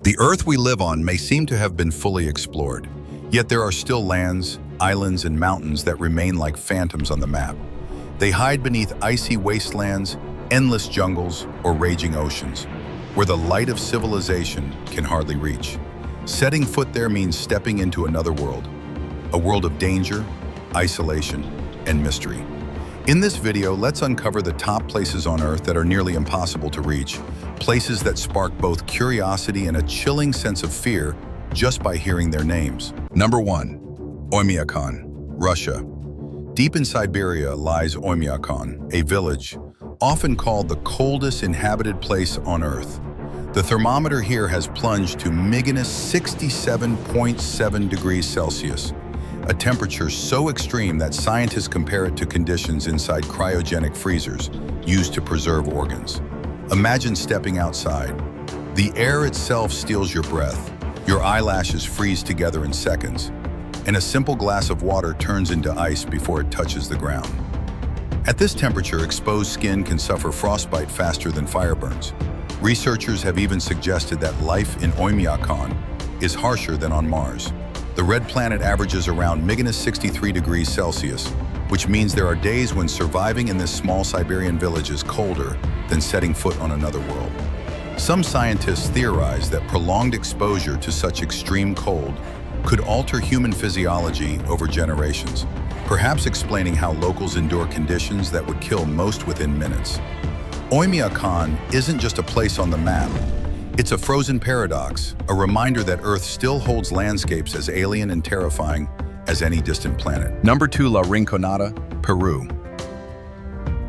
The Earth we live on may seem to have been fully explored, yet there are still lands, islands, and mountains that remain like phantoms on the map. They hide beneath icy wastelands, endless jungles, or raging oceans, where the light of civilization can hardly reach. Setting foot there means stepping into another world, a world of danger, isolation, and mystery. In this video, let's uncover the top places on Earth that are nearly impossible to reach, places that spark both curiosity and a chilling sense of fear just by hearing their names. Number 1. Oymyakon, Russia. Deep in Siberia lies Oymyakon, a village often called the coldest inhabited place on Earth. The thermometer here has plunged to -67.7 degrees Celsius, a temperature so extreme that scientists compare it to conditions inside cryogenic freezers used to preserve organs. Imagine stepping outside. The air itself steals your breath, your eyelashes freeze together in seconds, and a simple glass of water turns into ice before it touches the ground. At this temperature, exposed skin can suffer frostbite faster than fire burns. Researchers have even suggested that life in Oymyakon is harsher than on Mars. The red planet averages around -63 degrees Celsius, which means there are days when surviving in this small Siberian village is colder than setting foot on another world. Some scientists theorize that prolonged exposure to such extreme cold could alter human physiology over generations, perhaps explaining how locals endure conditions that would kill most within minutes. Oymyakon isn't just a place on the map. It's a frozen paradox, a reminder that Earth still holds landscapes as alien and terrifying as any distant planet. Number 2, La Rinconada, Peru.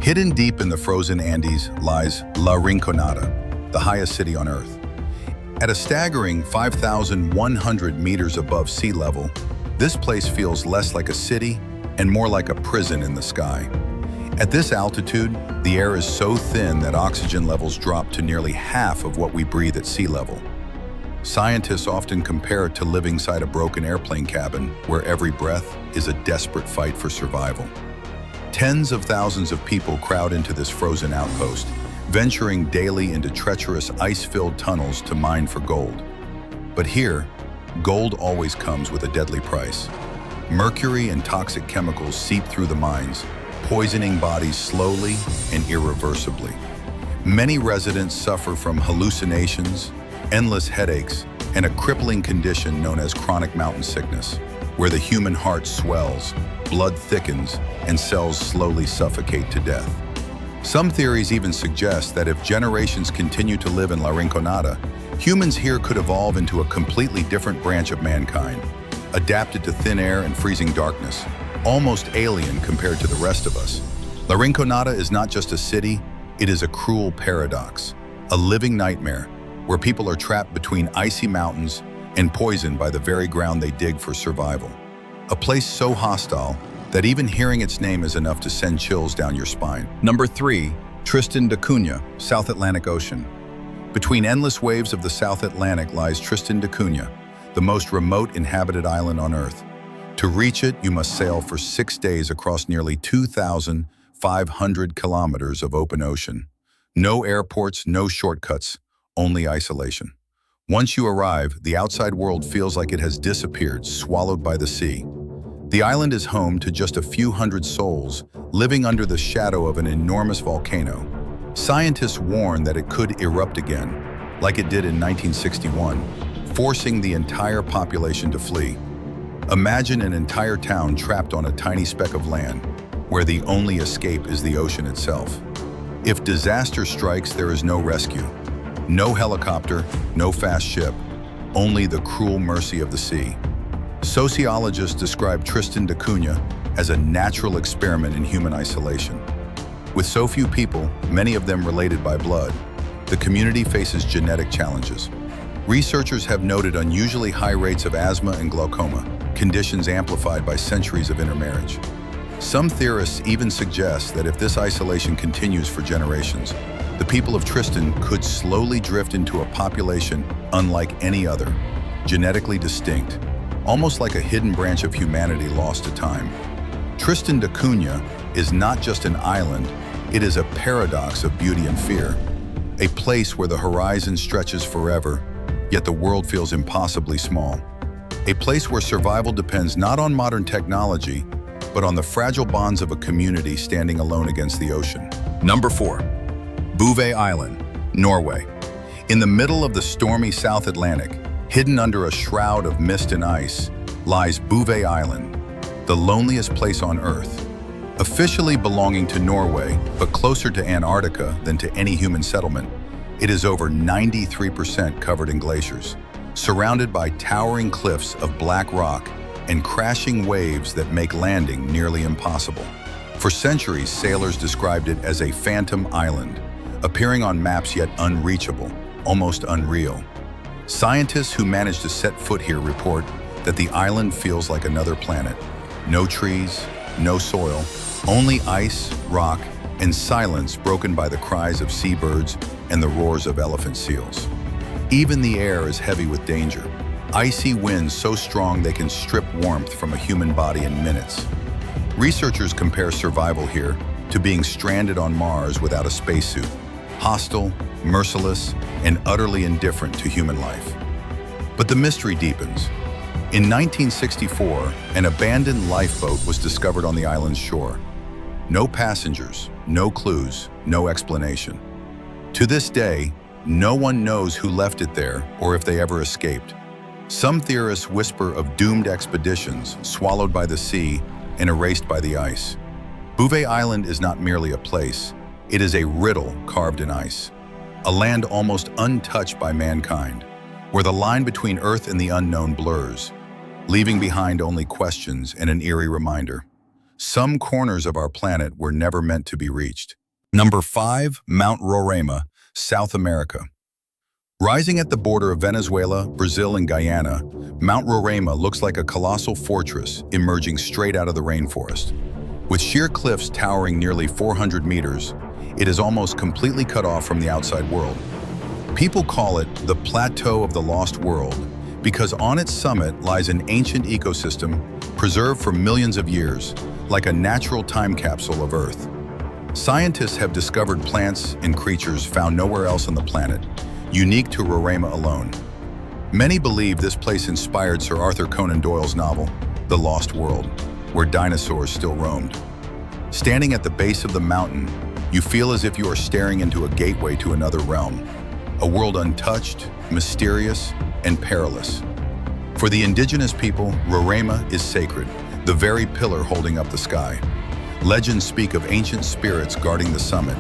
Hidden deep in the frozen Andes lies La Rinconada, the highest city on Earth. At a staggering 5,100 meters above sea level, this place feels less like a city and more like a prison in the sky. At this altitude, the air is so thin that oxygen levels drop to nearly half of what we breathe at sea level. Scientists often compare it to living inside a broken airplane cabin where every breath is a desperate fight for survival. Tens of thousands of people crowd into this frozen outpost, venturing daily into treacherous ice-filled tunnels to mine for gold. But here, gold always comes with a deadly price. Mercury and toxic chemicals seep through the mines, poisoning bodies slowly and irreversibly. Many residents suffer from hallucinations, endless headaches, and a crippling condition known as chronic mountain sickness, where the human heart swells, blood thickens, and cells slowly suffocate to death. Some theories even suggest that if generations continue to live in La Rinconada, humans here could evolve into a completely different branch of mankind, adapted to thin air and freezing darkness, almost alien compared to the rest of us. La Rinconada is not just a city, it is a cruel paradox, a living nightmare where people are trapped between icy mountains and poisoned by the very ground they dig for survival. A place so hostile that even hearing its name is enough to send chills down your spine. Number 3, Tristan da Cunha, South Atlantic Ocean. Between endless waves of the South Atlantic lies Tristan da Cunha, the most remote inhabited island on Earth. To reach it, you must sail for 6 days across nearly 2,500 kilometers of open ocean. No airports, no shortcuts, only isolation. Once you arrive, the outside world feels like it has disappeared, swallowed by the sea. The island is home to just a few hundred souls, living under the shadow of an enormous volcano. Scientists warn that it could erupt again, like it did in 1961, forcing the entire population to flee. Imagine an entire town trapped on a tiny speck of land, where the only escape is the ocean itself. If disaster strikes, there is no rescue. No helicopter, no fast ship, only the cruel mercy of the sea. Sociologists describe Tristan da Cunha as a natural experiment in human isolation. With so few people, many of them related by blood, the community faces genetic challenges. Researchers have noted unusually high rates of asthma and glaucoma, conditions amplified by centuries of intermarriage. Some theorists even suggest that if this isolation continues for generations, the people of Tristan could slowly drift into a population unlike any other, genetically distinct, almost like a hidden branch of humanity lost to time. Tristan da Cunha is not just an island, it is a paradox of beauty and fear, a place where the horizon stretches forever, yet the world feels impossibly small. A place where survival depends not on modern technology, but on the fragile bonds of a community standing alone against the ocean. Number 4. Bouvet Island, Norway. In the middle of the stormy South Atlantic, hidden under a shroud of mist and ice, lies Bouvet Island, the loneliest place on Earth. Officially belonging to Norway, but closer to Antarctica than to any human settlement, it is over 93% covered in glaciers, surrounded by towering cliffs of black rock and crashing waves that make landing nearly impossible. For centuries, sailors described it as a phantom island, appearing on maps yet unreachable, almost unreal. Scientists who managed to set foot here report that the island feels like another planet. No trees, no soil, only ice, rock, and silence broken by the cries of seabirds and the roars of elephant seals. Even the air is heavy with danger. Icy winds so strong they can strip warmth from a human body in minutes. Researchers compare survival here to being stranded on Mars without a spacesuit, hostile, merciless, and utterly indifferent to human life. But the mystery deepens. In 1964, an abandoned lifeboat was discovered on the island's shore. No passengers, no clues, no explanation. To this day, no one knows who left it there or if they ever escaped. Some theorists whisper of doomed expeditions swallowed by the sea and erased by the ice. Bouvet Island is not merely a place, it is a riddle carved in ice. A land almost untouched by mankind, where the line between Earth and the unknown blurs, leaving behind only questions and an eerie reminder. Some corners of our planet were never meant to be reached. Number 5. Mount Roraima, South America. Rising at the border of Venezuela, Brazil, and Guyana, Mount Roraima looks like a colossal fortress emerging straight out of the rainforest. With sheer cliffs towering nearly 400 meters, it is almost completely cut off from the outside world. People call it the Plateau of the Lost World because on its summit lies an ancient ecosystem preserved for millions of years, like a natural time capsule of Earth. Scientists have discovered plants and creatures found nowhere else on the planet, unique to Roraima alone. Many believe this place inspired Sir Arthur Conan Doyle's novel, The Lost World, where dinosaurs still roamed. Standing at the base of the mountain, you feel as if you are staring into a gateway to another realm, a world untouched, mysterious, and perilous. For the indigenous people, Roraima is sacred, the very pillar holding up the sky. Legends speak of ancient spirits guarding the summit,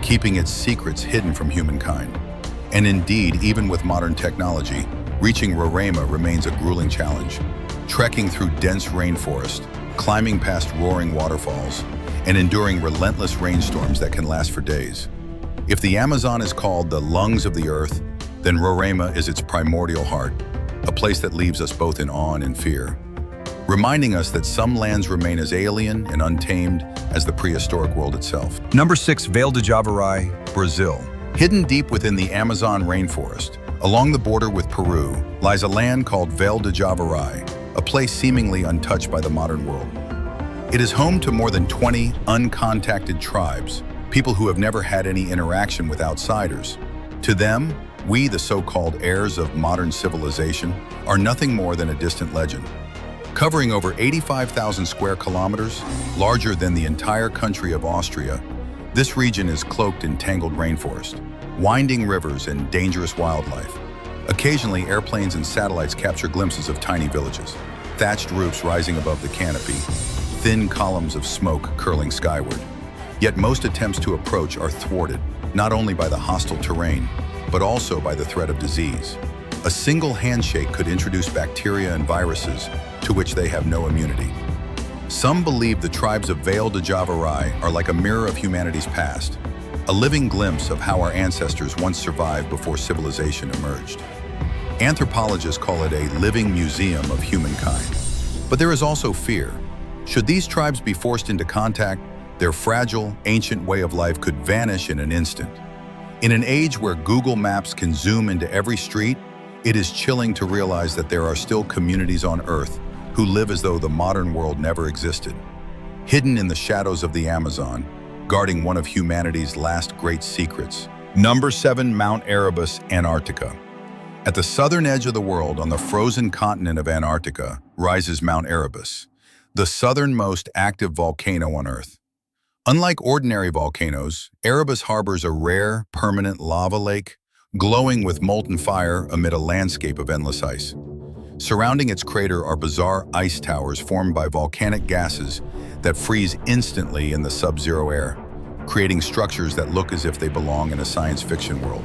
keeping its secrets hidden from humankind. And indeed, even with modern technology, reaching Roraima remains a grueling challenge. Trekking through dense rainforest, climbing past roaring waterfalls, and enduring relentless rainstorms that can last for days. If the Amazon is called the lungs of the earth, then Roraima is its primordial heart, a place that leaves us both in awe and in fear, reminding us that some lands remain as alien and untamed as the prehistoric world itself. Number 6. Vale de Javari, Brazil. Hidden deep within the Amazon rainforest, along the border with Peru, lies a land called Vale de Javari, a place seemingly untouched by the modern world. It is home to more than 20 uncontacted tribes, people who have never had any interaction with outsiders. To them, we, the so-called heirs of modern civilization, are nothing more than a distant legend. Covering over 85,000 square kilometers, larger than the entire country of Austria, this region is cloaked in tangled rainforest, winding rivers, and dangerous wildlife. Occasionally, airplanes and satellites capture glimpses of tiny villages, thatched roofs rising above the canopy, thin columns of smoke curling skyward. Yet most attempts to approach are thwarted, not only by the hostile terrain, but also by the threat of disease. A single handshake could introduce bacteria and viruses to which they have no immunity. Some believe the tribes of Vale de Javari are like a mirror of humanity's past, a living glimpse of how our ancestors once survived before civilization emerged. Anthropologists call it a living museum of humankind. But there is also fear. Should these tribes be forced into contact, their fragile, ancient way of life could vanish in an instant. In an age where Google Maps can zoom into every street, it is chilling to realize that there are still communities on Earth who live as though the modern world never existed. Hidden in the shadows of the Amazon, guarding one of humanity's last great secrets. Number 7. Mount Erebus, Antarctica. At the southern edge of the world, on the frozen continent of Antarctica, rises Mount Erebus, the southernmost active volcano on Earth. Unlike ordinary volcanoes, Erebus harbors a rare, permanent lava lake, glowing with molten fire amid a landscape of endless ice. Surrounding its crater are bizarre ice towers formed by volcanic gases that freeze instantly in the sub-zero air, creating structures that look as if they belong in a science fiction world.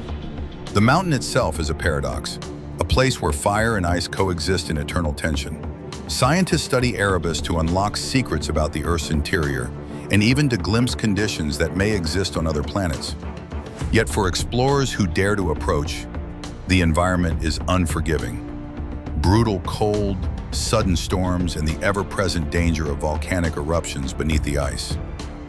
The mountain itself is a paradox, a place where fire and ice coexist in eternal tension. Scientists study Erebus to unlock secrets about the Earth's interior, and even to glimpse conditions that may exist on other planets. Yet for explorers who dare to approach, the environment is unforgiving. Brutal cold, sudden storms, and the ever-present danger of volcanic eruptions beneath the ice.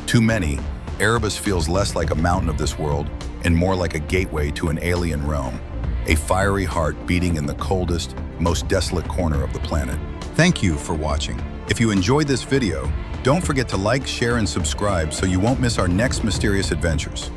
To many, Erebus feels less like a mountain of this world and more like a gateway to an alien realm, a fiery heart beating in the coldest, most desolate corner of the planet. Thank you for watching. If you enjoyed this video, don't forget to like, share, and subscribe so you won't miss our next mysterious adventures.